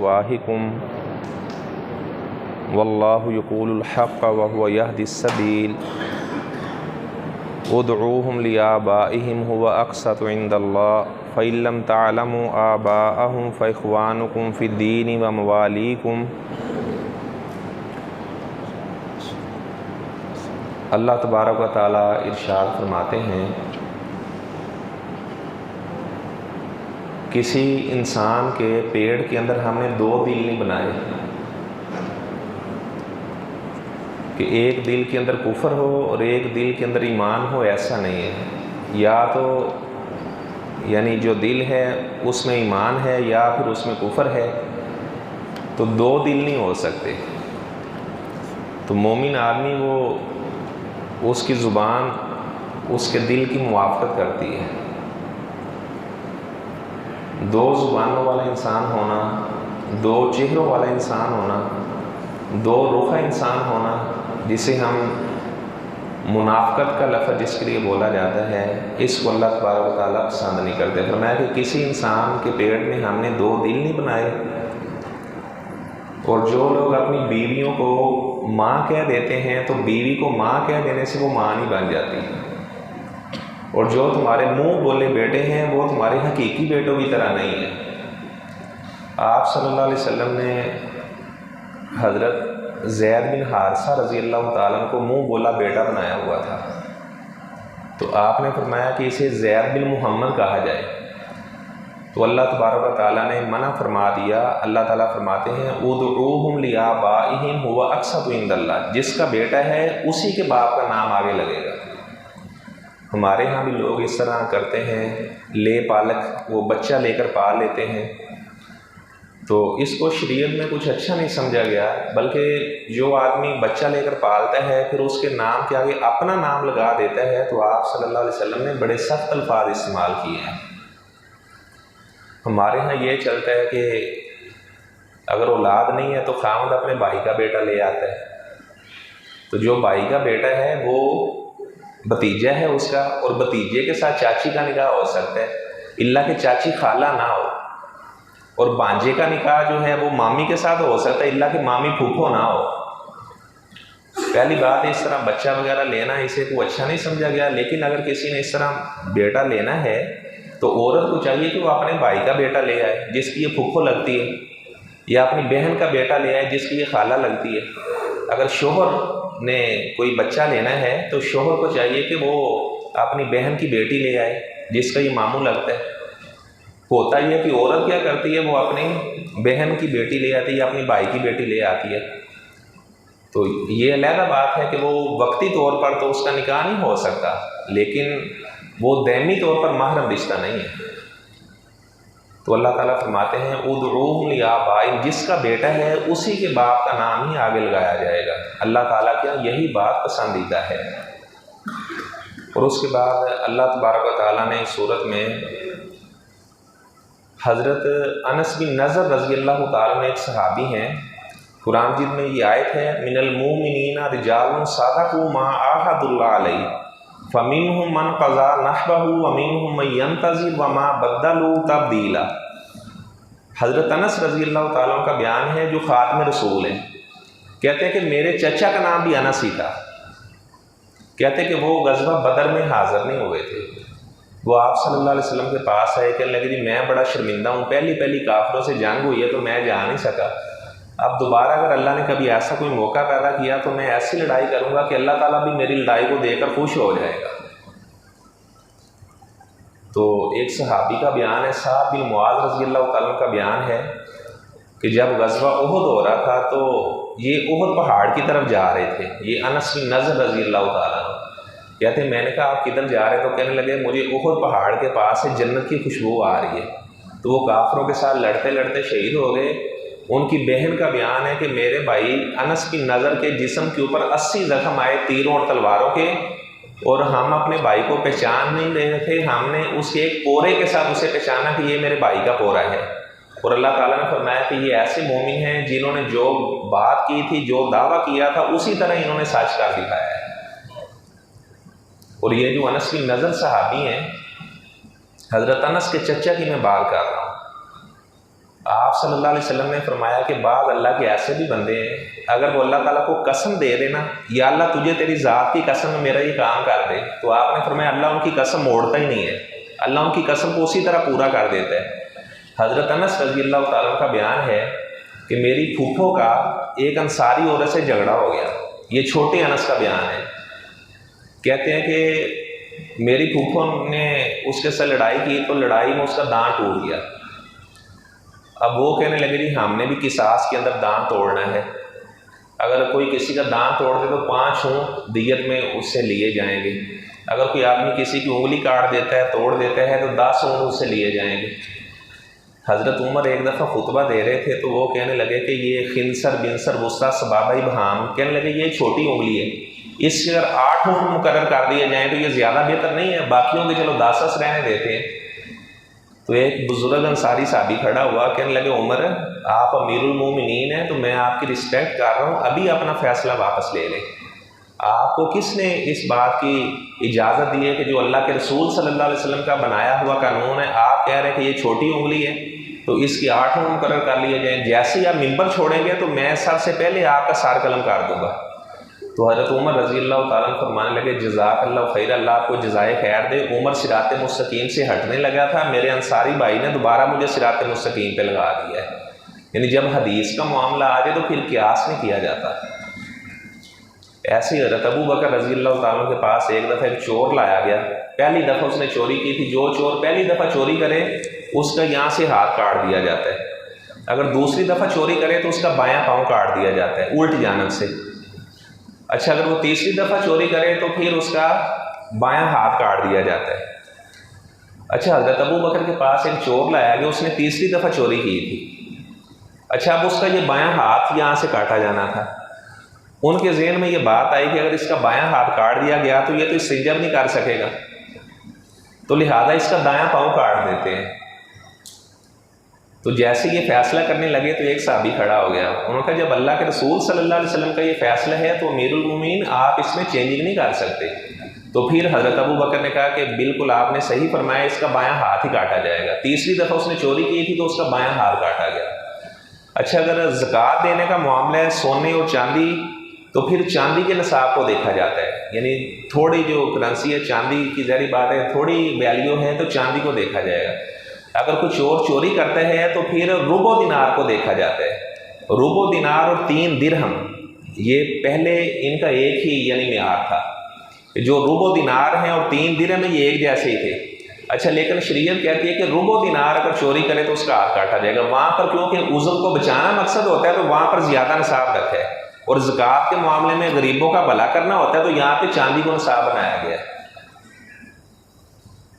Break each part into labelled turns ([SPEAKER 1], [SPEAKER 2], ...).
[SPEAKER 1] أفواهكم والله يقول الحق وهو يهدي السبيل ادعوهم لآبائهم هو أقسط عند الله فإن لم تعلموا آباءهم فإخوانكم في الدين ومواليكم۔ اللہ تبارک و تعالیٰ ارشاد فرماتے ہیں کسی انسان کے پیٹ کے اندر ہم نے دو دل نہیں بنائے کہ ایک دل کے اندر کفر ہو اور ایک دل کے اندر ایمان ہو، ایسا نہیں ہے۔ یا تو یعنی جو دل ہے اس میں ایمان ہے یا پھر اس میں کفر ہے، تو دو دل نہیں ہو سکتے۔ تو مومن آدمی وہ اس کی زبان اس کے دل کی موافقت کرتی ہے۔ دو زبانوں والا انسان ہونا، دو چہروں والا انسان ہونا، دو رخا انسان ہونا، جسے ہم منافقت کا لفظ جس کے لیے بولا جاتا ہے، اس کو اللہ تبارک و تعالیٰ پسند نہیں کرتے۔ فرمایا کہ کسی انسان کے پیٹ میں ہم نے دو دل نہیں بنائے، اور جو لوگ اپنی بیویوں کو ماں کہہ دیتے ہیں تو بیوی کو ماں کہہ دینے سے وہ ماں نہیں بن جاتی، اور جو تمہارے منہ بولے بیٹے ہیں وہ تمہارے حقیقی بیٹوں کی طرح نہیں ہیں۔ آپ صلی اللہ علیہ وسلم نے حضرت زید بن حارثہ رضی اللہ تعالیٰ عنہ کو منہ بولا بیٹا بنایا ہوا تھا، تو آپ نے فرمایا کہ اسے زید بن محمد کہا جائے، تو اللہ تبارک و تعالیٰ نے منع فرما دیا۔ اللہ تعالیٰ فرماتے ہیں ادعوہم لآبائہم هو اقسط عند اللہ، جس کا بیٹا ہے اسی کے باپ کا نام آگے لگے گا۔ ہمارے ہاں بھی لوگ اس طرح کرتے ہیں، لے پالک، وہ بچہ لے کر پال لیتے ہیں، تو اس کو شریعت میں کچھ اچھا نہیں سمجھا گیا، بلکہ جو آدمی بچہ لے کر پالتا ہے پھر اس کے نام کے آگے اپنا نام لگا دیتا ہے، تو آپ صلی اللہ علیہ وسلم نے بڑے سخت الفاظ استعمال کیے ہیں۔ ہمارے ہاں یہ چلتا ہے کہ اگر اولاد نہیں ہے تو خاوند اپنے بھائی کا بیٹا لے آتا ہے، تو جو بھائی کا بیٹا ہے وہ بھتیجا ہے اس کا، اور بھتیجے کے ساتھ چاچی کا نکاح ہو سکتا ہے الا کہ چاچی خالہ نہ ہو، اور بانجے کا نکاح جو ہے وہ مامی کے ساتھ ہو سکتا ہے الا کہ مامی پھوپھو نہ ہو۔ پہلی بات اس طرح بچہ وغیرہ لینا اسے کوئی اچھا نہیں سمجھا گیا، لیکن اگر کسی نے اس طرح بیٹا لینا ہے تو عورت کو چاہیے کہ وہ اپنے بھائی کا بیٹا لے آئے جس کی یہ پھوپھو لگتی ہے، یا اپنی بہن کا بیٹا لے آئے جس کی یہ خالہ لگتی ہے۔ اگر شوہر نے کوئی بچہ لینا ہے تو شوہر کو چاہیے کہ وہ اپنی بہن کی بیٹی لے آئے جس کا یہ ماموں لگتا ہے۔ ہوتا یہ ہے کہ عورت کیا کرتی ہے، وہ اپنی بہن کی بیٹی لے آتی ہے یا اپنی بھائی کی بیٹی لے آتی ہے، تو یہ علیحدہ بات ہے کہ وہ وقتی طور پر تو اس کا نکاح نہیں ہو سکتا، لیکن وہ دائمی طور پر محرم رشتہ نہیں ہے۔ تو اللہ تعالیٰ فرماتے ہیں ادعوہم لآبائہم، جس کا بیٹا ہے اسی کے باپ کا نام ہی آگے لگایا جائے گا۔ اللہ تعالیٰ کیا یہی بات پسندیدہ ہے۔ اور اس کے بعد اللہ تبارک و تعالیٰ نے اس صورت میں حضرت انس بن نضر رضی اللہ تعالیٰ نے، ایک صحابی ہیں، قرآن مجید میں یہ آیت ہے من المؤمنین رجال صدقوا ما عاہدوا اللہ علیہ فمنہم من قضى نحبہ ومنہم من ينتظر وما بدلوا تبدیلا۔ حضرت انس رضی اللہ تعالیٰ کا بیان ہے جو خاتم رسول ہیں، کہتے ہیں کہ میرے چچا کا نام بھی انس ہی تھا، کہتے ہیں کہ وہ غزوہ بدر میں حاضر نہیں ہوئے تھے، وہ آپ صلی اللہ علیہ وسلم کے پاس آئے، کہنے لگے جی میں بڑا شرمندہ ہوں، پہلی کافروں سے جنگ ہوئی ہے تو میں جا نہیں سکا، اب دوبارہ اگر اللہ نے کبھی ایسا کوئی موقع پیدا کیا تو میں ایسی لڑائی کروں گا کہ اللہ تعالیٰ بھی میری لڑائی کو دیکھ کر خوش ہو جائے گا۔ تو ایک صحابی کا بیان ہے، سعد بن معاذ رضی اللہ تعالیٰ کا بیان ہے کہ جب غزوہ احد ہو رہا تھا تو یہ احد پہاڑ کی طرف جا رہے تھے، یہ انس بن نضر رضی اللہ تعالیٰ کہتے ہیں میں نے کہا آپ کدھر جا رہے ہیں، تو کہنے لگے مجھے احد پہاڑ کے پاس سے جنت کی خوشبو آ رہی ہے، تو وہ کافروں کے ساتھ لڑتے لڑتے شہید ہو گئے۔ ان کی بہن کا بیان ہے کہ میرے بھائی انس بن نضر کے جسم کے اوپر 80 زخم آئے تیروں اور تلواروں کے، اور ہم اپنے بھائی کو پہچان نہیں رہے تھے، ہم نے اس کے ایک پورے کے ساتھ اسے پہچانا کہ یہ میرے بھائی کا پورا ہے۔ اور اللہ تعالیٰ نے فرمایا کہ یہ ایسے مومن ہیں جنہوں نے جو بات کی تھی، جو دعویٰ کیا تھا، اسی طرح انہوں نے سچ کر دکھایا ہے۔ اور یہ جو انس بن نضر صحابی ہیں، حضرت انس کے چچا کی میں بات کر رہا ہوں، آپ صلی اللہ علیہ وسلم نے فرمایا کہ بعض اللہ کے ایسے بھی بندے ہیں اگر وہ اللہ تعالیٰ کو قسم دے دینا یا اللہ تجھے تیری ذات کی قسم میں میرا یہ کام کر دے، تو آپ نے فرمایا اللہ ان کی قسم موڑتا ہی نہیں ہے، اللہ ان کی قسم کو اسی طرح پورا کر دیتا ہے۔ حضرت انس رضی اللہ تعالیٰ کا بیان ہے کہ میری پھوپھو کا ایک انصاری عورت سے جھگڑا ہو گیا، یہ چھوٹے انس کا بیان ہے۔ کہتے ہیں کہ میری پھوپھو نے اس کے ساتھ لڑائی کی تو لڑائی میں اس کا دانت ٹوٹ گیا۔ اب وہ کہنے لگے جی ہم نے بھی قصاص کے اندر دانت توڑنا ہے، اگر کوئی کسی کا دانت توڑ دے تو 5 اونٹ دیت میں اس سے لیے جائیں گے، اگر کوئی آدمی کسی کی انگلی کاٹ دیتا ہے توڑ دیتا ہے تو 10 اونٹ اس سے لیے جائیں گے۔ حضرت عمر ایک دفعہ خطبہ دے رہے تھے تو وہ کہنے لگے کہ یہ خنصر بنصر وسطیٰ سبابہ ابہام، کہنے لگے یہ چھوٹی انگلی ہے، اس سے اگر 8 اونٹ مقرر کر دیے جائیں تو یہ زیادہ بہتر نہیں ہے، باقیوں کے چلو 10 رہنے دیتے ہیں۔ تو ایک بزرگ انصاری صحابی کھڑا ہوا، کہنے لگے عمر آپ امیر المومنین ہیں تو میں آپ کی رسپیکٹ کر رہا ہوں، ابھی اپنا فیصلہ واپس لے لیں۔ آپ کو کس نے اس بات کی اجازت دی ہے کہ جو اللہ کے رسول صلی اللہ علیہ وسلم کا بنایا ہوا قانون ہے، آپ کہہ رہے ہیں کہ یہ چھوٹی انگلی ہے تو اس کی 8 اونٹ مقرر کر لیے جائیں، جیسے ہی آپ ممبر چھوڑیں گے تو میں سب سے پہلے آپ کا سار قلم کر دوں گا۔ تو حضرت عمر رضی اللہ تعالیٰ عنہ فرمانے لگے جزاک اللہ خیر، اللہ آپ کو جزائے خیر دے۔ عمر صراط مستقیم سے ہٹنے لگا تھا، میرے انصاری بھائی نے دوبارہ مجھے صراط مستقیم پہ لگا دیا ہے۔ یعنی جب حدیث کا معاملہ آ جائے تو پھر قیاس نہیں کیا جاتا۔ ایسے ہی حضرت ابو بکر رضی اللہ تعالیٰ کے پاس ایک دفعہ ایک چور لایا گیا، پہلی دفعہ اس نے چوری کی تھی، جو چور پہلی دفعہ چوری کرے اس کا یہاں سے ہاتھ کاٹ دیا جاتا ہے، اگر دوسری دفعہ چوری کرے تو اس کا بایاں پاؤں کاٹ دیا جاتا ہے الٹ جانب سے۔ اچھا اگر وہ تیسری دفعہ چوری کرے تو پھر اس کا بایاں ہاتھ کاٹ دیا جاتا ہے۔ اچھا حضرت ابو بکر کے پاس ایک چور لایا گیا، اس نے تیسری دفعہ چوری کی تھی۔ اچھا اب اس کا یہ بایاں ہاتھ یہاں سے کاٹا جانا تھا، ان کے ذہن میں یہ بات آئی کہ اگر اس کا بایاں ہاتھ کاٹ دیا گیا تو یہ تو استنجا نہیں کر سکے گا، تو لہٰذا اس کا دایاں پاؤں کاٹ دیتے ہیں۔ تو جیسے یہ فیصلہ کرنے لگے تو ایک صحابی کھڑا ہو گیا، انہوں نے کہا جب اللہ کے رسول صلی اللہ علیہ وسلم کا یہ فیصلہ ہے تو امیر المومنین آپ اس میں چینجنگ نہیں کر سکتے۔ تو پھر حضرت ابو بکر نے کہا کہ بالکل آپ نے صحیح فرمایا، اس کا بایاں ہاتھ ہی کاٹا جائے گا۔ تیسری دفعہ اس نے چوری کی تھی تو اس کا بایاں ہاتھ کاٹا گیا۔ اچھا اگر زکوٰۃ دینے کا معاملہ ہے سونے اور چاندی تو پھر چاندی کے نصاب کو دیکھا جاتا ہے، یعنی تھوڑی جو کرنسی ہے چاندی کی، ظاہری بات ہے تھوڑی ویلیو ہے تو چاندی کو دیکھا جائے گا۔ اگر کوئی چور چوری کرتا ہے تو پھر ربع دینار کو دیکھا جاتا ہے۔ ربع دینار اور 3 درہم یہ پہلے ان کا ایک ہی یعنی معیار تھا، جو ربع دینار ہیں اور 3 درہم ہیں یہ ایک جیسے ہی تھے۔ اچھا لیکن شریعت کہتی ہے کہ ربع دینار اگر چوری کرے تو اس کا ہاتھ کاٹا جائے گا، وہاں پر کیونکہ عذر کو بچانا مقصد ہوتا ہے تو وہاں پر زیادہ نصاب رکھا ہے، اور زکوٰۃ کے معاملے میں غریبوں کا بھلا کرنا ہوتا ہے تو یہاں پہ چاندی کو نصاب بنایا گیا ہے۔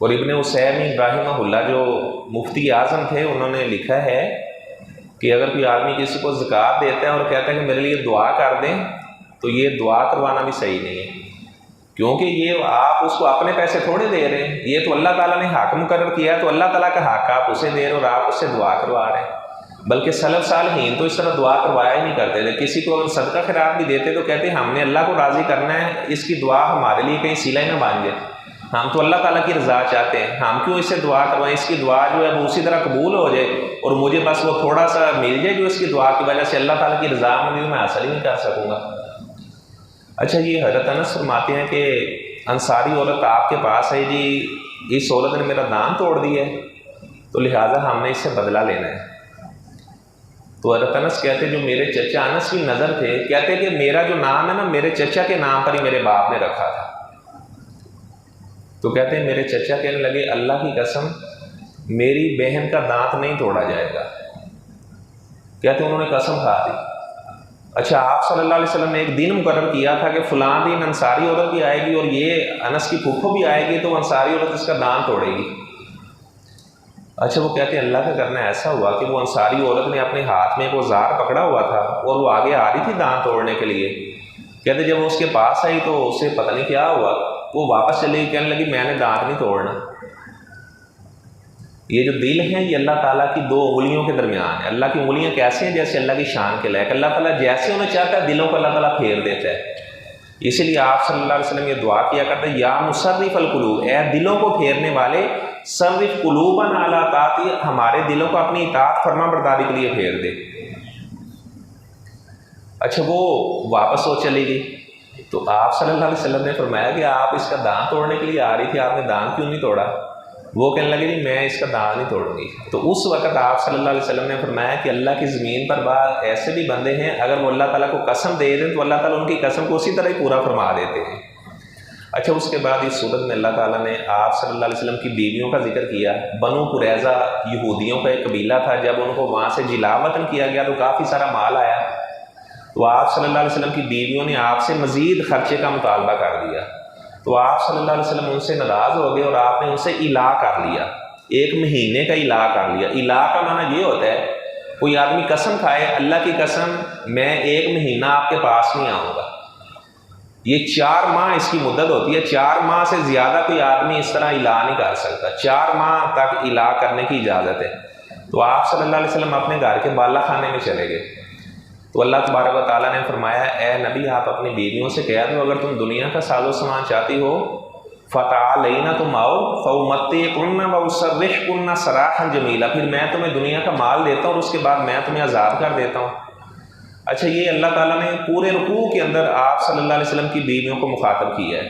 [SPEAKER 1] اور ابن عثیمین رحمہ اللہ جو مفتی اعظم تھے، انہوں نے لکھا ہے کہ اگر کوئی آدمی کسی کو زکوٰۃ دیتا ہے اور کہتا ہے کہ میرے لیے دعا کر دیں تو یہ دعا کروانا بھی صحیح نہیں ہے، کیونکہ یہ آپ اس کو اپنے پیسے تھوڑے دے رہے ہیں، یہ تو اللہ تعالیٰ نے حق مقرر کیا ہے، تو اللہ تعالیٰ کا حق آپ اسے دے رہے اور آپ اس سے دعا کروا رہے ہیں۔ بلکہ سلف صالحین تو اس طرح دعا کروایا ہی نہیں کرتے تھے، کسی کو اگر صدقہ خیرات بھی دیتے تو کہتے ہیں ہم نے اللہ کو راضی کرنا ہے، اس کی دعا ہمارے لیے کہیں صلہ نہ بن جائے، ہم تو اللہ تعالیٰ کی رضا چاہتے ہیں، ہم کیوں اس سے دعا کروائیں، اس کی دعا جو ہے وہ اسی طرح قبول ہو جائے اور مجھے بس وہ تھوڑا سا مل جائے جو اس کی دعا کی وجہ سے اللہ تعالیٰ کی رضا میں حاصل ہی نہیں کر سکوں گا۔ اچھا یہ حضرت انس فرماتے ہیں کہ انصاری عورت آپ کے پاس ہے، جی اس عورت نے میرا دانت توڑ دیا ہے تو لہٰذا ہم نے اس سے بدلہ لینا ہے۔ تو حضرت انس کہتے جو میرے چچا انس کی نظر تھے، کہتے کہ میرا جو نام ہے نا میرے چچا کے نام پر ہی میرے باپ نے رکھا تھا۔ تو کہتے ہیں میرے چچا کہنے لگے اللہ کی قسم میری بہن کا دانت نہیں توڑا جائے گا، کہتے انہوں نے قسم کھا دی۔ اچھا آپ صلی اللہ علیہ وسلم نے ایک دن مقرر کیا تھا کہ فلاں دن انصاری عورت بھی آئے گی اور یہ انس کی پھوپھو بھی آئے گی تو انصاری عورت اس کا دانت توڑے گی۔ اچھا وہ کہتے ہیں اللہ کا کرنا ایسا ہوا کہ وہ انصاری عورت نے اپنے ہاتھ میں ایک اوزار پکڑا ہوا تھا اور وہ آگے آ رہی تھی دانت توڑنے کے لیے، کہتے جب وہ اس کے پاس آئی تو اسے پتہ نہیں کیا ہوا، وہ واپس چلے گی، کہنے لگی میں نے دانت نہیں توڑنا۔ یہ جو دل ہیں یہ اللہ تعالیٰ کی 2 انگلیوں کے درمیان ہے۔ اللہ کی انگلیاں کیسے ہیں؟ جیسے اللہ کی شان کے لائق، اللہ تعالیٰ جیسے انہیں چاہتا ہے دلوں کو اللہ تعالیٰ پھیر دیتا ہے۔ اسی لیے آپ صلی اللہ علیہ وسلم یہ دعا کیا کرتے ہیں یا مصرف القلوب، اے دلوں کو پھیرنے والے، صرف قلوبنا علی طاعتی، ہمارے دلوں کو اپنی اطاعت فرما برداری کے لیے پھیر دے۔ اچھا وہ واپس ہو چلی گئی، تو آپ صلی اللہ علیہ وسلم نے فرمایا کہ آپ اس کا دان توڑنے کے لیے آ رہی تھی، آپ نے دان کیوں نہیں توڑا؟ وہ کہنے لگے جی میں اس کا دان نہیں توڑوں گی۔ تو اس وقت آپ صلی اللہ علیہ وسلم نے فرمایا کہ اللہ کی زمین پر بعض ایسے بھی بندے ہیں، اگر وہ اللہ تعالیٰ کو قسم دے دیں تو اللہ تعالیٰ ان کی قسم کو اسی طرح ہی پورا فرما دیتے ہیں۔ اچھا اس کے بعد اس صورت میں اللہ تعالیٰ نے آپ صلی اللہ علیہ وسلم کی بیویوں کا ذکر کیا۔ بنو قریظہ یہودیوں کا ایک قبیلہ تھا، جب ان کو وہاں سے جلا وطن کیا گیا تو کافی سارا مال آیا، تو آپ صلی اللہ علیہ وسلم کی بیویوں نے آپ سے مزید خرچے کا مطالبہ کر دیا، تو آپ صلی اللہ علیہ وسلم ان سے ناراض ہو گئے اور آپ نے ان سے الا کر لیا، 1 مہینے کا الا کر لیا۔ الا کا معنی یہ ہوتا ہے کوئی آدمی قسم کھائے اللہ کی قسم میں 1 مہینہ آپ کے پاس نہیں آؤں گا، یہ 4 ماہ اس کی مدت ہوتی ہے، 4 ماہ سے زیادہ کوئی آدمی اس طرح الا نہیں کر سکتا، 4 ماہ تک الا کرنے کی اجازت ہے۔ تو آپ صلی اللہ علیہ وسلم اپنے گھر کے بالا خانے میں چلے گئے، تو اللہ تبارک و تعالیٰ نے فرمایا اے نبی آپ اپنی بیویوں سے کہہ دو اگر تم دنیا کا ساز و سامان چاہتی ہو فتعالینا، تم آؤ، فامتعکن واسرحکن سراحا جمیلا، پھر میں تمہیں دنیا کا مال دیتا ہوں اور اس کے بعد میں تمہیں آزاد کر دیتا ہوں۔ اچھا یہ اللہ تعالیٰ نے پورے رکوع کے اندر آپ صلی اللہ علیہ وسلم کی بیویوں کو مخاطب کیا ہے۔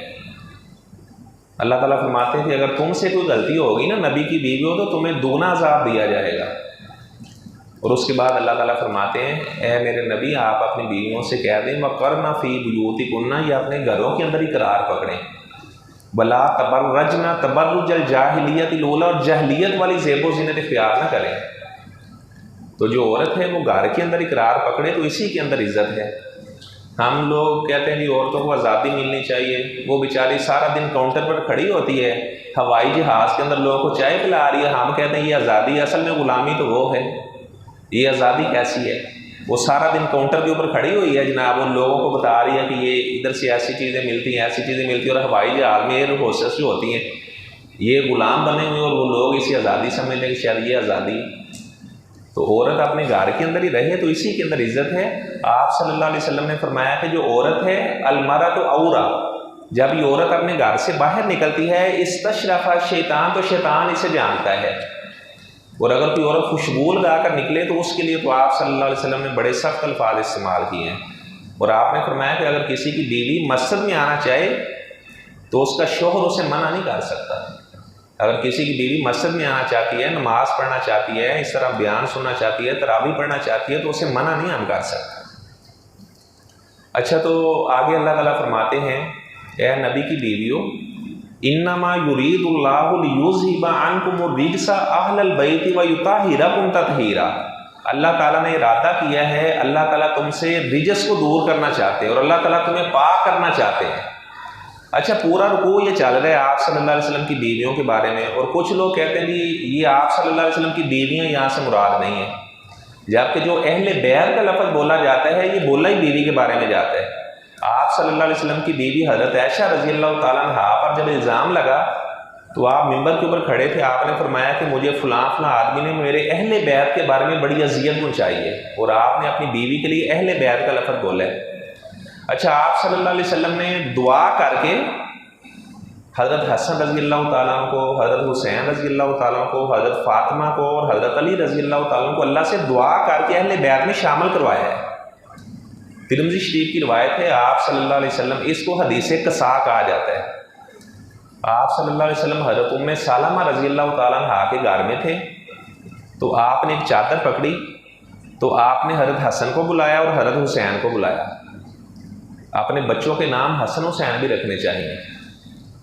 [SPEAKER 1] اللہ تعالیٰ فرماتے ہیں کہ اگر تم سے کوئی غلطی ہوگی نا نبی کی بیوی ہو تو تمہیں دوگنا عذاب دیا جائے گا۔ اور اس کے بعد اللہ تعالیٰ فرماتے ہیں اے میرے نبی آپ اپنی بیویوں سے کہہ دیں وقرن فی بیوتکن، یا اپنے گھروں کے اندر ہی قرار پکڑیں، ولا تبرجن تبرج الجاہلیت الاولی، اور جاہلیت والی زیب و زینت اختیار نہ کریں۔ تو جو عورت ہے وہ گھر کے اندر اقرار پکڑے تو اسی کے اندر عزت ہے۔ ہم لوگ کہتے ہیں کہ عورتوں کو آزادی ملنی چاہیے، وہ بیچاری سارا دن کاؤنٹر پر کھڑی ہوتی ہے، ہوائی جہاز کے اندر لوگوں کو چائے پلا رہی ہے، ہم کہتے ہیں یہ آزادی ہے، اصل میں غلامی تو وہ ہے، یہ آزادی کیسی ہے؟ وہ سارا دن کاؤنٹر کے اوپر کھڑی ہوئی ہے جناب، ان لوگوں کو بتا رہی ہے کہ یہ ادھر سے ایسی چیزیں ملتی ہیں، ایسی چیزیں ملتی ہیں، اور ہوائی جہاز میں ایئر ہوسٹس جو ہوتی ہیں یہ غلام بنے ہوئے، اور وہ لوگ اسی آزادی سمجھتے ہیں کہ شاید یہ آزادی۔ تو عورت اپنے گھر کے اندر ہی رہے تو اسی کے اندر عزت ہے۔ آپ صلی اللہ علیہ وسلم نے فرمایا کہ جو عورت ہے المرأۃ عورہ، جب یہ عورت اپنے گھر سے باہر نکلتی ہے استشرف شیطان، تو شیطان اسے جانتا ہے، اور اگر کوئی عورت خوشبو لگا کر نکلے تو اس کے لیے تو آپ صلی اللہ علیہ وسلم نے بڑے سخت الفاظ استعمال کیے ہیں، اور آپ نے فرمایا کہ اگر کسی کی بیوی مسجد میں آنا چاہے تو اس کا شوہر اسے منع نہیں کر سکتا۔ اگر کسی کی بیوی مسجد میں آنا چاہتی ہے، نماز پڑھنا چاہتی ہے، اس طرح بیان سننا چاہتی ہے، تراویح پڑھنا چاہتی ہے، تو اسے منع نہیں ہم کر سکتے۔ اچھا تو آگے اللہ تعالیٰ فرماتے ہیں اے نبی کی بیویوں انما یرید اللہ لیذھب عنکم الرجس اہل البیت ویطہرکم تطہیرا، اللہ تعالیٰ نے ارادہ کیا ہے، اللہ تعالیٰ تم سے رجس کو دور کرنا چاہتے ہیں اور اللہ تعالیٰ تمہیں پاک کرنا چاہتے ہیں۔ اچھا پورا رکوع یہ چل رہا ہے آپ صلی اللہ علیہ وسلم کی بیویوں کے بارے میں، اور کچھ لوگ کہتے ہیں کہ یہ آپ صلی اللہ علیہ وسلم کی بیویاں یہاں سے مراد نہیں ہیں، جبکہ جو اہل بیت کا لفظ بولا جاتا ہے یہ بولا ہی بیوی کے بارے میں جاتا ہے۔ آپ صلی اللہ علیہ وسلم کی بیوی حضرت عائشہ رضی اللہ تعالیٰ عنہا پر جب الزام لگا تو آپ ممبر کے اوپر کھڑے تھے، آپ نے فرمایا کہ مجھے فلاں فلاں آدمی نے میرے اہل بیت کے بارے میں بڑی اذیت پہنچائی ہے، اور آپ نے اپنی بیوی کے لیے اہل بیت کا لفظ بولا ہے۔ اچھا آپ صلی اللہ علیہ وسلم نے دعا کر کے حضرت حسن رضی اللہ تعالیٰ عنہ کو، حضرت حسین رضی اللہ تعالیٰ عنہ کو، حضرت فاطمہ کو اور حضرت علی رضی اللہ تعالیٰ عنہ کو اللہ سے دعا کر کے اہل بیت میں شامل کروایا ہے۔ ترمذی شریف کی روایت ہے آپ صلی اللہ علیہ وسلم، اس کو حدیث قصا کہا جاتا ہے۔ آپ صلی اللہ علیہ وسلم حضرت ام سلمہ رضی اللہ تعالیٰ عنہ کے گھر میں تھے، تو آپ نے ایک چادر پکڑی تو آپ نے حضرت حسن کو بلایا اور حضرت حسین کو بلایا۔ اپنے بچوں کے نام حسن حسین بھی رکھنے چاہیے۔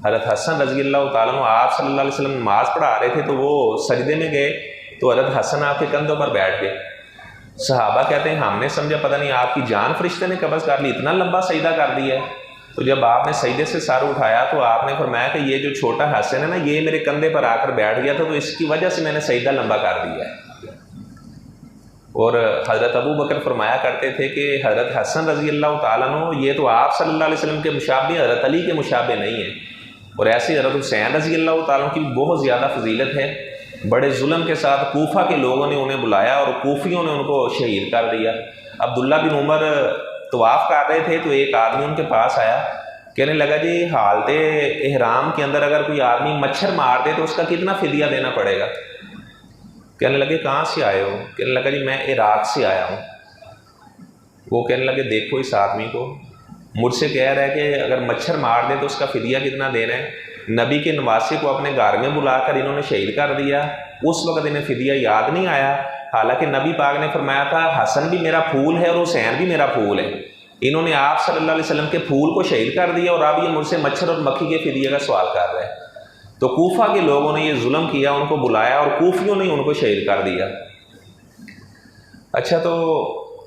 [SPEAKER 1] حضرت حسن رضی اللہ تعالیٰ عنہ آپ صلی اللہ علیہ وسلم نماز پڑھا رہے تھے تو وہ سجدے میں گئے تو حضرت حسن آپ کے کندھوں پر بیٹھ گئے۔ صحابہ کہتے ہیں ہم نے سمجھا پتہ نہیں آپ کی جان فرشتے نے قبض کر لی، اتنا لمبا سجدہ کر دیا ہے۔ تو جب آپ نے سجدے سے سر اٹھایا تو آپ نے فرمایا کہ یہ جو چھوٹا حسن ہے نا یہ میرے کندھے پر آ کر بیٹھ گیا تھا، تو اس کی وجہ سے میں نے سجدہ لمبا کر دیا ہے۔ اور حضرت ابو بکر فرمایا کرتے تھے کہ حضرت حسن رضی اللہ تعالیٰ عنہ یہ تو آپ صلی اللہ علیہ وسلم کے مشابہ، حضرت علی کے مشابہ نہیں ہیں، اور ایسے حضرت حسین رضی اللہ تعالیٰ عنہ کی بہت زیادہ فضیلت ہے۔ بڑے ظلم کے ساتھ کوفہ کے لوگوں نے انہیں بلایا اور کوفیوں نے ان کو شہید کر دیا۔ عبداللہ بن عمر طواف کر رہے تھے تو ایک آدمی ان کے پاس آیا کہنے لگا جی حالت احرام کے اندر اگر کوئی آدمی مچھر مار دے تو اس کا کتنا فدیہ دینا پڑے گا؟ کہنے لگے کہاں سے آئے ہو؟ کہنے لگا جی میں عراق سے آیا ہوں۔ وہ کہنے لگے دیکھو اس آدمی کو، مجھ سے کہہ رہا ہے کہ اگر مچھر مار دے تو اس کا فدیہ کتنا دینا ہے۔ نبی کے نواسے کو اپنے گھر میں بلا کر انہوں نے شہید کر دیا، اس وقت انہیں فدیہ یاد نہیں آیا، حالانکہ نبی پاک نے فرمایا تھا حسن بھی میرا پھول ہے اور حسین بھی میرا پھول ہے۔ انہوں نے آپ صلی اللہ علیہ وسلم کے پھول کو شہید کر دیا اور اب یہ مجھ سے مچھر اور مکھی کے فدیہ کا سوال کر رہے ہیں۔ تو کوفہ کے لوگوں نے یہ ظلم کیا، ان کو بلایا اور کوفیوں نے ان کو شہید کر دیا۔ اچھا، تو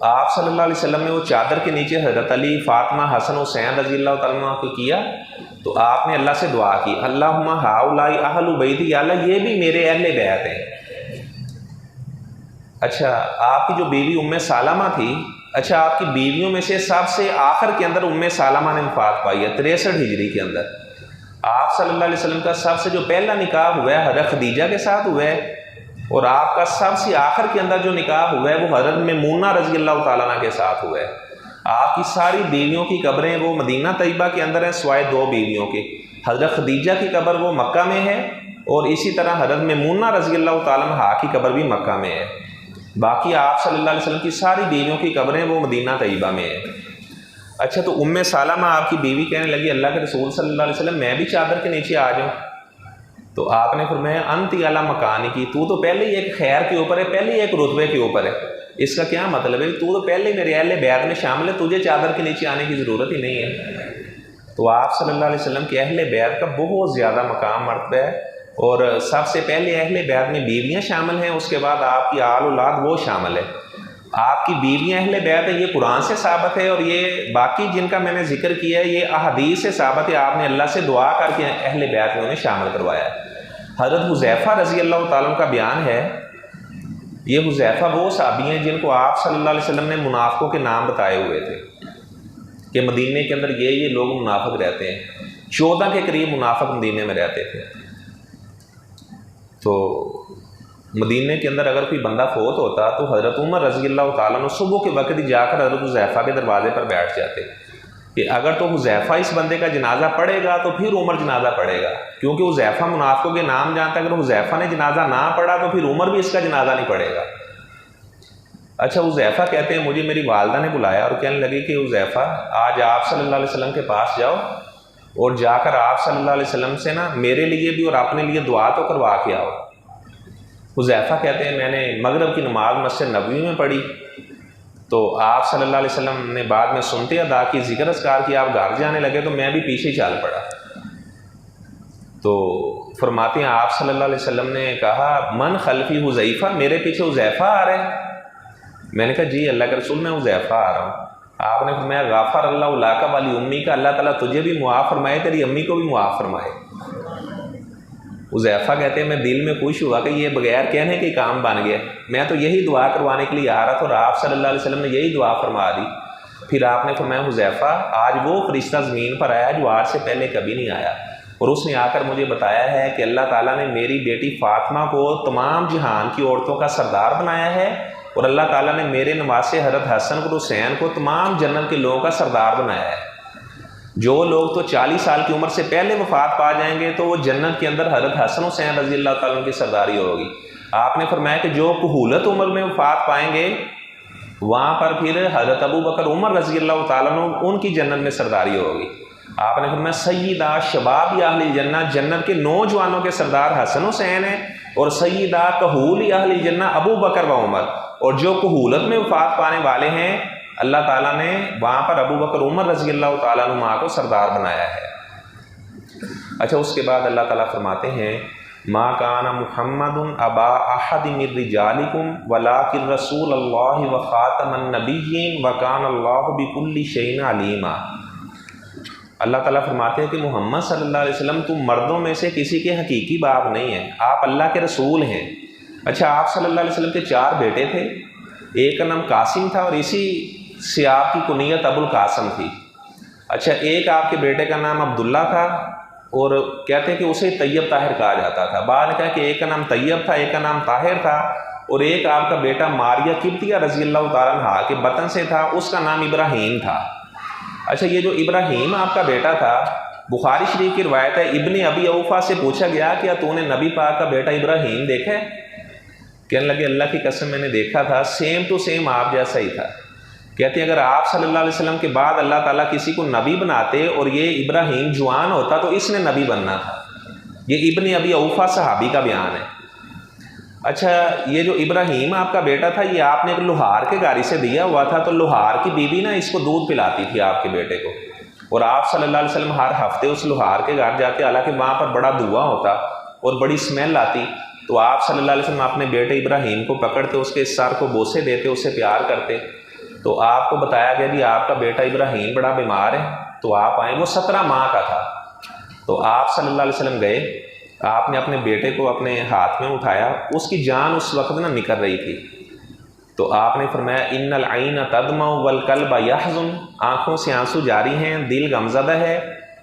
[SPEAKER 1] آپ صلی اللہ علیہ وسلم نے وہ چادر کے نیچے حضرت علی، فاطمہ، حسن، حسین رضی اللہ تعالیٰ عنہ کو کیا تو آپ نے اللہ سے دعا کی، اللہم ہؤلاء اہل بیتی، یا اللہ یہ بھی میرے اہل بیت ہیں۔ اچھا، آپ کی جو بیوی ام سلمہ تھی، اچھا آپ کی بیویوں میں سے سب سے آخر کے اندر ام سلمہ نے وفات پائی ہے 63 ہجری کے اندر۔ آپ صلی اللہ علیہ وسلم کا سب سے جو پہلا نکاح ہوا ہے حضرت خدیجہ کے ساتھ ہوا ہے، اور آپ کا سب سے آخر کے اندر جو نکاح ہوا ہے وہ حضرت میمونہ رضی اللہ تعالیٰ عنہ کے ساتھ ہوا ہے۔ آپ کی ساری بیویوں کی قبریں وہ مدینہ طیبہ کے اندر ہیں سوائے 2 بیویوں کے۔ حضرت خدیجہ کی قبر وہ مکہ میں ہے، اور اسی طرح حضرت میمونہ رضی اللہ تعالیٰ عنہ کی قبر بھی مکہ میں ہے۔ باقی آپ صلی اللہ علیہ وسلم کی ساری بیویوں کی قبریں وہ مدینہ طیبہ میں ہیں۔ اچھا، تو ام سلمہ آپ کی بیوی کہنے لگی اللہ کے رسول صلی اللہ علیہ وسلم میں بھی چادر کے نیچے آ جاؤں؟ تو آپ نے فرمایا انتی علی مکانی کی، تو پہلے ہی ایک خیر کے اوپر ہے، پہلے ہی ایک رتبے کے اوپر ہے۔ اس کا کیا مطلب ہے؟ تو پہلے میرے اہل بیت میں شامل ہے، تجھے چادر کے نیچے آنے کی ضرورت ہی نہیں ہے۔ تو آپ صلی اللہ علیہ وسلم کے اہل بیت کا بہت زیادہ مقام مرتبہ ہے، اور سب سے پہلے اہل بیت میں بیویاں شامل ہیں، اس کے بعد آپ کی آل اولاد وہ شامل ہے۔ آپ کی بیویاں اہل بیت ہیں، یہ قرآن سے ثابت ہے، اور یہ باقی جن کا میں نے ذکر کیا ہے یہ احادیث سے ثابت ہے، آپ نے اللہ سے دعا کر کے اہل بیت میں انہیں شامل کروایا ہے۔ حضرت حذیفہ رضی اللہ تعالیٰ کا بیان ہے، یہ حذیفہ وہ صحابی ہیں جن کو آپ صلی اللہ علیہ وسلم نے منافقوں کے نام بتائے ہوئے تھے کہ مدینے کے اندر یہ لوگ منافق رہتے ہیں۔ 14 کے قریب منافق مدینے میں رہتے تھے۔ تو مدینے کے اندر اگر کوئی بندہ فوت ہوتا تو حضرت عمر رضی اللہ تعالیٰ عنہ صبح کے وقت ہی جا کر حضرت حذیفہ کے دروازے پر بیٹھ جاتے کہ اگر تو حذیفہ اس بندے کا جنازہ پڑھے گا تو پھر عمر جنازہ پڑھے گا، کیونکہ حذیفہ منافقوں کے نام جانتا ہے، اگر حذیفہ نے جنازہ نہ پڑھا تو پھر عمر بھی اس کا جنازہ نہیں پڑھے گا۔ اچھا، حذیفہ کہتے ہیں مجھے میری والدہ نے بلایا اور کہنے لگی کہ حذیفہ آج آپ صلی اللہ علیہ وسلم کے پاس جاؤ اور جا کر آپ صلی اللہ علیہ وسلم سے نا میرے لیے بھی اور اپنے لیے دعا تو کروا کے آؤ۔ حذیفہ کہتے ہیں میں نے مغرب کی نماز مسجد نبوی میں پڑھی تو آپ صلی اللہ علیہ وسلم نے بعد میں سنتے ادا کی، ذکر اذکار کی، آپ گھر جانے لگے تو میں بھی پیچھے چال پڑا۔ تو فرماتے ہیں آپ صلی اللہ علیہ وسلم نے کہا من خلفی حذیفہ، میرے پیچھے حذیفہ آ رہے ہیں؟ میں نے کہا جی اللہ کے رسول میں حذیفہ آ رہا ہوں۔ آپ نے فرمایا غافر اللہ لک والی امی کا، اللہ تعالیٰ تجھے بھی معاف فرمائے، تیری امی کو بھی معاف فرمائے۔ حذیفہ کہتے ہیں میں دل میں خوش ہوا کہ یہ بغیر کہنے کے کام بن گیا، میں تو یہی دعا کروانے کے لیے آ رہا تھا اور آپ صلی اللہ علیہ وسلم نے یہی دعا فرما دی۔ پھر آپ نے فرمایا حذیفہ آج وہ فرشتہ زمین پر آیا جو آج سے پہلے کبھی نہیں آیا، اور اس نے آ کر مجھے بتایا ہے کہ اللہ تعالیٰ نے میری بیٹی فاطمہ کو تمام جہان کی عورتوں کا سردار بنایا ہے، اور اللہ تعالیٰ نے میرے نواسے حضرت حسن اور حسین کو تمام جنت کے لوگوں کا سردار بنایا ہے۔ جو لوگ تو 40 سال کی عمر سے پہلے وفات پا جائیں گے تو وہ جنت کے اندر حضرت حسن حسین رضی اللہ تعالیٰ عنہ کی سرداری ہوگی۔ آپ نے فرمایا کہ جو کہولت عمر میں وفات پائیں گے وہاں پر پھر حضرت ابو بکر عمر رضی اللہ تعالیٰ عنہ ان کی جنت میں سرداری ہوگی۔ آپ نے فرمایا سیدہ شباب اہل جنہ، جنت کے نوجوانوں کے سردار حسن حسین ہیں، اور سیدہ کہول اہل جنہ ابو بکر و عمر، اور جو کہولت میں وفات پانے والے ہیں اللہ تعالیٰ نے وہاں پر ابو بکر عمر رضی اللہ تعالیٰ عنہ کو سردار بنایا ہے۔ اچھا، اس کے بعد اللہ تعالیٰ فرماتے ہیں ما کان محمد ابا احد من رجالکم ولکن رسول اللہ وخاتم النبیین وکان اللہ بکل شیء علیما۔ اللہ تعالیٰ فرماتے ہیں کہ محمد صلی اللہ علیہ وسلم تم مردوں میں سے کسی کے حقیقی باپ نہیں ہیں، آپ اللہ کے رسول ہیں۔ اچھا، آپ صلی اللہ علیہ وسلم کے 4 بیٹے تھے، ایک کا نام قاسم تھا اور اسی سے آپ کی کنیت ابو القاسم تھی۔ اچھا، ایک آپ کے بیٹے کا نام عبداللہ تھا اور کہتے ہیں کہ اسے طیب طاہر کہا جاتا تھا۔ بعد نے کہا کہ ایک کا نام طیب تھا، ایک کا نام طاہر تھا، اور ایک آپ کا بیٹا ماریہ قبطیہ رضی اللہ تعالیٰ عنہ کے بطن سے تھا، اس کا نام ابراہیم تھا۔ اچھا یہ جو ابراہیم آپ کا بیٹا تھا، بخاری شریف کی روایت ہے، ابن ابی اوفا سے پوچھا گیا کیا تو نے نبی پاک کا بیٹا ابراہیم دیکھا ہے؟ کہنے لگے اللہ کی قسم میں نے دیکھا تھا، سیم ٹو سیم آپ جیسا ہی تھا۔ کہتے ہیں اگر آپ صلی اللہ علیہ وسلم کے بعد اللہ تعالیٰ کسی کو نبی بناتے اور یہ ابراہیم جوان ہوتا تو اس نے نبی بننا تھا۔ یہ ابن ابی اوفا صحابی کا بیان ہے۔ اچھا یہ جو ابراہیم آپ کا بیٹا تھا یہ آپ نے ایک لوہار کے گاڑی سے دیا ہوا تھا، تو لوہار کی بیوی نا اس کو دودھ پلاتی تھی آپ کے بیٹے کو، اور آپ صلی اللہ علیہ وسلم ہر ہفتے اس لوہار کے گھر جاتے، حالانکہ وہاں پر بڑا دھواں ہوتا اور بڑی اسمیل آتی، تو آپ صلی اللہ علیہ وسلم اپنے بیٹے ابراہیم کو پکڑتے، اس کے سر کو بوسے دیتے، اسے پیار کرتے۔ تو آپ کو بتایا گیا کہ آپ کا بیٹا ابراہیم بڑا بیمار ہے، تو آپ آئیں، وہ 17 ماہ کا تھا۔ تو آپ صلی اللہ علیہ وسلم گئے، آپ نے اپنے بیٹے کو اپنے ہاتھ میں اٹھایا، اس کی جان اس وقت نہ نکل رہی تھی، تو آپ نے فرمایا ان العین تدمع والقلب یحزن، آنکھوں سے آنسو جاری ہیں، دل غمزدہ ہے،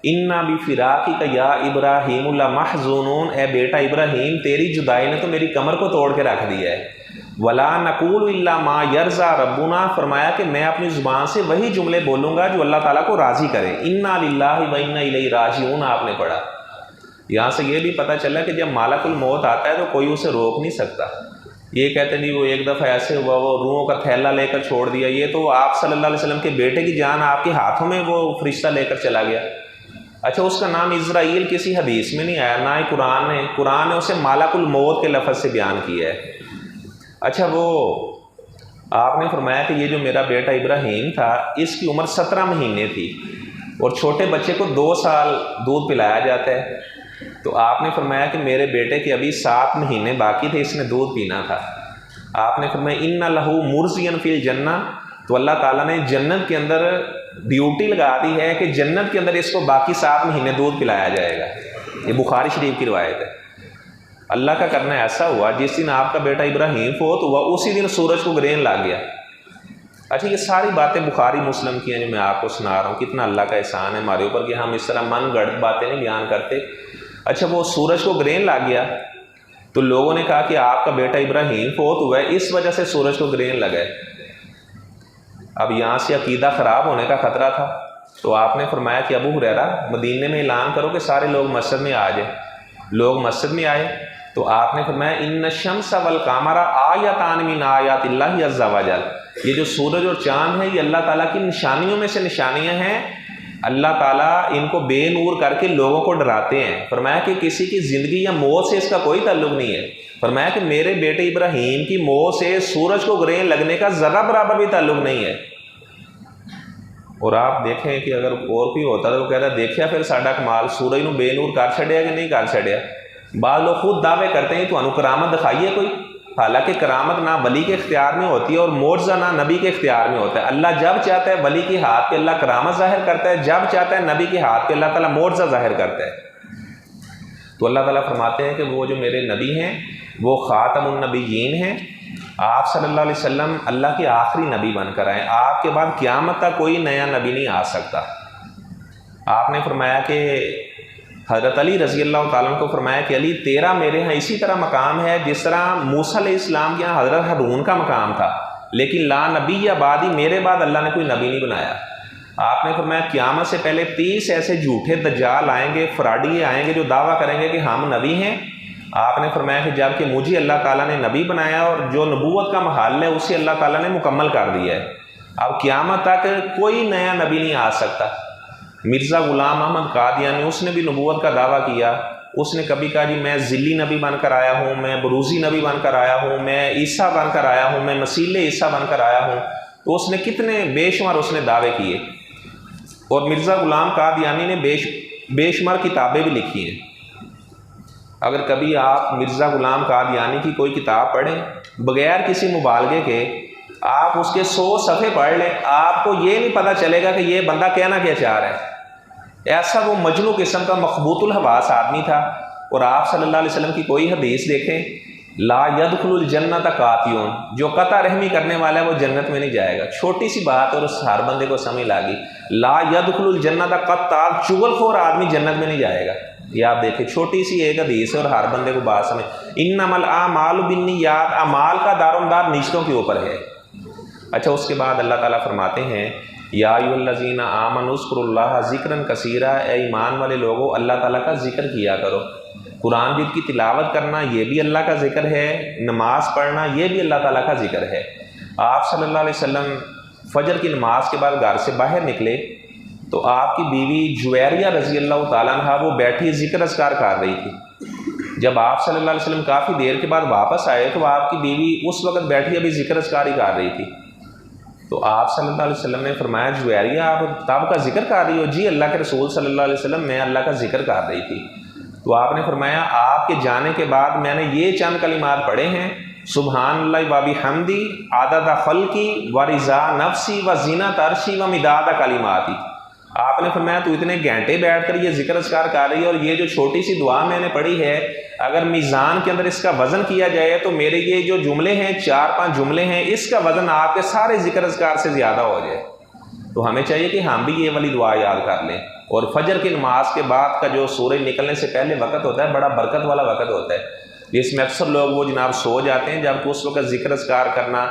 [SPEAKER 1] انا بفراقک یا ابراہیم لمحزونون، اے بیٹا ابراہیم تیری جدائی نے تو میری کمر کو توڑ کے رکھ دیا ہے، ولا نقول الا ما یرضی ربنا، فرمایا کہ میں اپنی زبان سے وہی جملے بولوں گا جو اللہ تعالیٰ کو راضی کرے، انا للہ و انا الیہ راجعون آپ نے پڑھا۔ یہاں سے یہ بھی پتہ چلا کہ جب مالک الموت آتا ہے تو کوئی اسے روک نہیں سکتا۔ یہ کہتے ہیں جی وہ ایک دفعہ ایسے ہوا، وہ روحوں کا تھیلا لے کر چھوڑ دیا، یہ تو آپ صلی اللہ علیہ وسلم کے بیٹے کی جان آپ کے ہاتھوں میں وہ فرشتہ لے کر چلا گیا۔ اچھا اس کا نام اسرائیل کسی حدیث میں نہیں آیا، نہ ہی قرآن نے اسے مالک الموت کے لفظ سے بیان کیا ہے۔ اچھا وہ آپ نے فرمایا کہ یہ جو میرا بیٹا ابراہیم تھا اس کی عمر 17 مہینے تھی، اور چھوٹے بچے کو 2 سال دودھ پلایا جاتا ہے، تو آپ نے فرمایا کہ میرے بیٹے کے ابھی 7 مہینے باقی تھے، اس نے دودھ پینا تھا۔ آپ نے فرمایا ان لہو مرضیا فی الجنہ، تو اللہ تعالیٰ نے جنت کے اندر ڈیوٹی لگا دی ہے کہ جنت کے اندر اس کو باقی 7 مہینے دودھ پلایا جائے گا۔ یہ بخاری شریف کی روایت ہے۔ اللہ کا کرنا ایسا ہوا جس دن آپ کا بیٹا ابراہیم فوت ہوا اسی دن سورج کو گرہن لگ گیا۔ اچھا یہ ساری باتیں بخاری مسلم کی ہیں جو میں آپ کو سنا رہا ہوں، کتنا اللہ کا احسان ہے ہمارے اوپر کہ ہم اس طرح من گڑھ باتیں نہیں بیان کرتے۔ اچھا وہ سورج کو گرہن لگ گیا تو لوگوں نے کہا کہ آپ کا بیٹا ابراہیم فوت ہوا ہے، اس وجہ سے سورج کو گرہن لگا ہے۔ اب یہاں سے عقیدہ خراب ہونے کا خطرہ تھا، تو آپ نے فرمایا کہ ابو ہریرہ مدینے میں اعلان کرو کہ سارے لوگ مسجد میں آ جائیں۔ لوگ مسجد میں آئے تو آپ نے فرمایا ان الشمس والقمر آیتان من آیات اللہ عز وجل، یہ جو سورج اور چاند ہے یہ اللہ تعالیٰ کی نشانیوں میں سے نشانیاں ہیں، اللہ تعالیٰ ان کو بے نور کر کے لوگوں کو ڈراتے ہیں۔ فرمایا کہ کسی کی زندگی یا موت سے اس کا کوئی تعلق نہیں ہے، فرمایا کہ میرے بیٹے ابراہیم کی موت سے سورج کو گرہن لگنے کا ذرہ برابر بھی تعلق نہیں ہے۔ اور آپ دیکھیں کہ اگر اور کوئی ہوتا تو وہ کہتا دیکھیا پھر ساڈا کمال، سورج نو بے نور کر چھڑیا کہ نہیں کر چھڑیا۔ بعض لوگ خود دعوے کرتے ہیں تو کرامت دکھائیے کوئی، حالانکہ کرامت نہ ولی کے اختیار میں ہوتی ہے اور معجزہ نہ نبی کے اختیار میں ہوتا ہے۔ اللہ جب چاہتا ہے ولی کے ہاتھ پہ اللہ کرامت ظاہر کرتا ہے، جب چاہتا ہے نبی کے ہاتھ پہ اللہ تعالیٰ معجزہ ظاہر کرتا ہے۔ تو اللہ تعالیٰ فرماتے ہیں کہ وہ جو میرے نبی ہیں وہ خاتم النبیین ہیں، آپ صلی اللہ علیہ وسلم اللہ کے آخری نبی بن کر آئے، آپ کے بعد قیامت تک کوئی نیا نبی نہیں آ سکتا۔ آپ نے فرمایا کہ حضرت علی رضی اللہ تعالیٰ کو فرمایا کہ علی تیرا میرے ہاں اسی طرح مقام ہے جس طرح موسیٰ علیہ السلام کے یہاں حضرت ہارون کا مقام تھا، لیکن لا نبی یا بعدی، میرے بعد اللہ نے کوئی نبی نہیں بنایا۔ آپ نے فرمایا قیامت سے پہلے 30 ایسے جھوٹے دجال آئیں گے، فراڈی آئیں گے جو دعویٰ کریں گے کہ ہم نبی ہیں۔ آپ نے فرمایا کہ جب کہ مجھے اللہ تعالیٰ نے نبی بنایا اور جو نبوت کا محل ہے اسے اللہ تعالیٰ نے مکمل کر دیا ہے، اب قیامت تک کوئی نیا نبی نہیں آ سکتا۔ مرزا غلام احمد قادیانی اس نے بھی نبوت کا دعویٰ کیا، اس نے کبھی کہا جی میں ذلی نبی بن کر آیا ہوں، میں بروزی نبی بن کر آیا ہوں، میں عیسیٰ بن کر آیا ہوں، میں مسیح عیسیٰ بن کر آیا ہوں، تو اس نے کتنے بے شمار اس نے دعوے کیے، اور مرزا غلام قادیانی نے بے شمار کتابیں بھی لکھی ہیں۔ اگر کبھی آپ مرزا غلام قادیانی کی کوئی کتاب پڑھیں بغیر کسی مبالغے کے، آپ اس کے 100 صفحے پڑھ لیں، آپ کو یہ نہیں پتہ چلے گا کہ یہ بندہ کہنا کیا چاہ رہا ہے۔ ایسا وہ مجنون قسم کا مخبوط الحواس آدمی تھا۔ اور آپ صلی اللہ علیہ وسلم کی کوئی حدیث دیکھیں، لا يدخل الجنت قاطعون، جو قطع رحمی کرنے والا ہے وہ جنت میں نہیں جائے گا۔ چھوٹی سی بات اور اس ہر بندے کو سمجھ لگی، لا يدخل الجنت قطاع، چغل خور آدمی جنت میں نہیں جائے گا۔ یہ آپ دیکھیں چھوٹی سی ایک حدیث ہے اور ہر بندے کو بات سمجھ، انما الاعمال بالنیات، اعمال کا دار و مدار نیتوں کے اوپر ہے۔ اچھا اس کے بعد اللہ تعالیٰ فرماتے ہیں یا ایھا آمنوا اذکروا اللہ ذکرا کثیرا، اے ایمان والے لوگوں اللہ تعالیٰ کا ذکر کیا کرو۔ قرآن مجید کی تلاوت کرنا یہ بھی اللہ کا ذکر ہے، نماز پڑھنا یہ بھی اللہ تعالیٰ کا ذکر ہے۔ آپ صلی اللہ علیہ وسلم فجر کی نماز کے بعد گھر سے باہر نکلے تو آپ کی بیوی جویریہ رضی اللہ تعالیٰ عنہ وہ بیٹھی ذکر اذکار کر رہی تھی۔ جب آپ صلی اللہ علیہ وسلم کافی دیر کے بعد واپس آئے تو آپ کی بیوی اس وقت بیٹھی ابھی ذکر اذکار ہی کر رہی تھی۔ تو آپ صلی اللہ علیہ وسلم نے فرمایا جویریہ آپ کتاب کا ذکر کر رہی ہو؟ جی اللہ کے رسول صلی اللہ علیہ وسلم میں اللہ کا ذکر کر رہی تھی۔ تو آپ نے فرمایا آپ کے جانے کے بعد میں نے یہ چند کلمات پڑھے ہیں، سبحان اللہ و بحمدی عدد خلقی و رضا نفسی و زینت عرشی و مداد کلماتی۔ آپ نے فرمایا تو اتنے گھنٹے بیٹھ کر یہ ذکر اذکار کر رہی ہے، اور یہ جو چھوٹی سی دعا میں نے پڑھی ہے اگر میزان کے اندر اس کا وزن کیا جائے تو میرے یہ جو جملے ہیں 4-5 جملے ہیں اس کا وزن آپ کے سارے ذکر اذکار سے زیادہ ہو جائے۔ تو ہمیں چاہیے کہ ہم بھی یہ والی دعا یاد کر لیں۔ اور فجر کی نماز کے بعد کا جو سورج نکلنے سے پہلے وقت ہوتا ہے بڑا برکت والا وقت ہوتا ہے، اس میں اکثر لوگ وہ جناب سو جاتے ہیں، جبکہ اس وقت ذکر اذکار کرنا،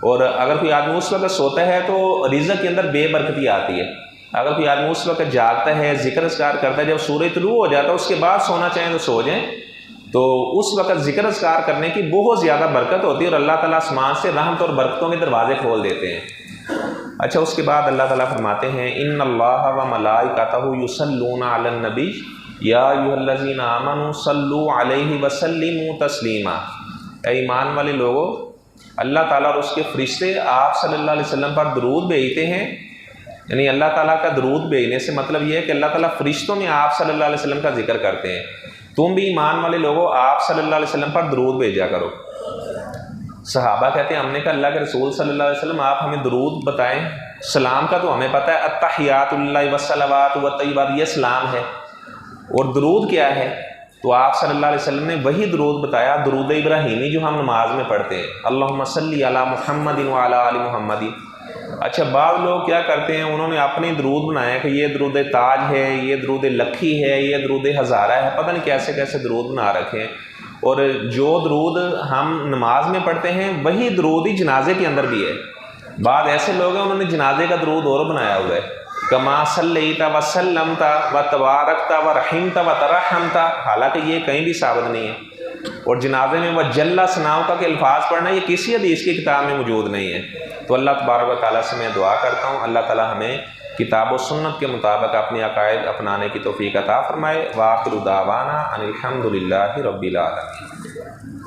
[SPEAKER 1] اور اگر کوئی آدمی اس وقت سوتا ہے تو رزق کے اندر بے برکتی آتی ہے۔ اگر کوئی آدمی اس وقت جاگتا ہے ذکر اذکار کرتا ہے، جب سورج طلوع ہو جاتا ہے اس کے بعد سونا چاہیں تو سو جائیں، تو اس وقت ذکر اذکار کرنے کی بہت زیادہ برکت ہوتی ہے، اور اللہ تعالیٰ آسمان سے رحمت اور برکتوں کے دروازے کھول دیتے ہیں۔ اچھا، اس کے بعد اللہ تعالیٰ فرماتے ہیں ان اللہ و ملائکتہ یصلون علی النبی یا ایھا الذین آمنوا صلوا علیہ وسلموا تسلیما۔ اے ایمان والے لوگوں، اللہ تعالیٰ اور اس کے فرشتے آپ صلی اللہ علیہ وسلم پر درود بھیجتے ہیں۔ یعنی اللہ تعالیٰ کا درود بھیجنے سے مطلب یہ ہے کہ اللہ تعالیٰ فرشتوں میں آپ صلی اللہ علیہ وسلم کا ذکر کرتے ہیں۔ تم بھی ایمان والے لوگوں آپ صلی اللہ علیہ وسلم پر درود بھیجا کرو۔ صحابہ کہتے ہیں ہم نے کہا اللہ کے رسول صلی اللہ علیہ وسلم آپ ہمیں درود بتائیں، سلام کا تو ہمیں پتہ ہے التحیات للہ والصلوات والطیبات، یہ سلام ہے، اور درود کیا ہے؟ تو آپ صلی اللہ علیہ وسلم نے وہی درود بتایا، درود ابراہیمی جو ہم نماز میں پڑھتے ہیں، اللہم صلی علی محمد وعلی آل محمد۔ اچھا، بعض لوگ کیا کرتے ہیں انہوں نے اپنی درود بنایا کہ یہ درود تاج ہے، یہ درود لکھی ہے، یہ درود ہزارہ ہے، پتہ نہیں کیسے کیسے درود بنا رکھے ہیں۔ اور جو درود ہم نماز میں پڑھتے ہیں وہی درود ہی جنازے کے اندر بھی ہے۔ بعض ایسے لوگ ہیں انہوں نے جنازے کا درود اور بنایا ہوا ہے، کما صلیت وسلمت وتبارکت ورحمت وترحمت، حالانکہ یہ کہیں بھی ثابت نہیں ہے۔ اور جنازے میں وجل ثناؤ کا کہ الفاظ پڑھنا یہ کسی حدیث کی کتاب میں موجود نہیں ہے۔ تو اللہ تبارک و تعالیٰ سے میں دعا کرتا ہوں اللہ تعالیٰ ہمیں کتاب و سنت کے مطابق اپنی عقائد اپنانے کی توفیق عطا فرمائے۔ وآخر دعوانا ان الحمد للہ رب العالمین۔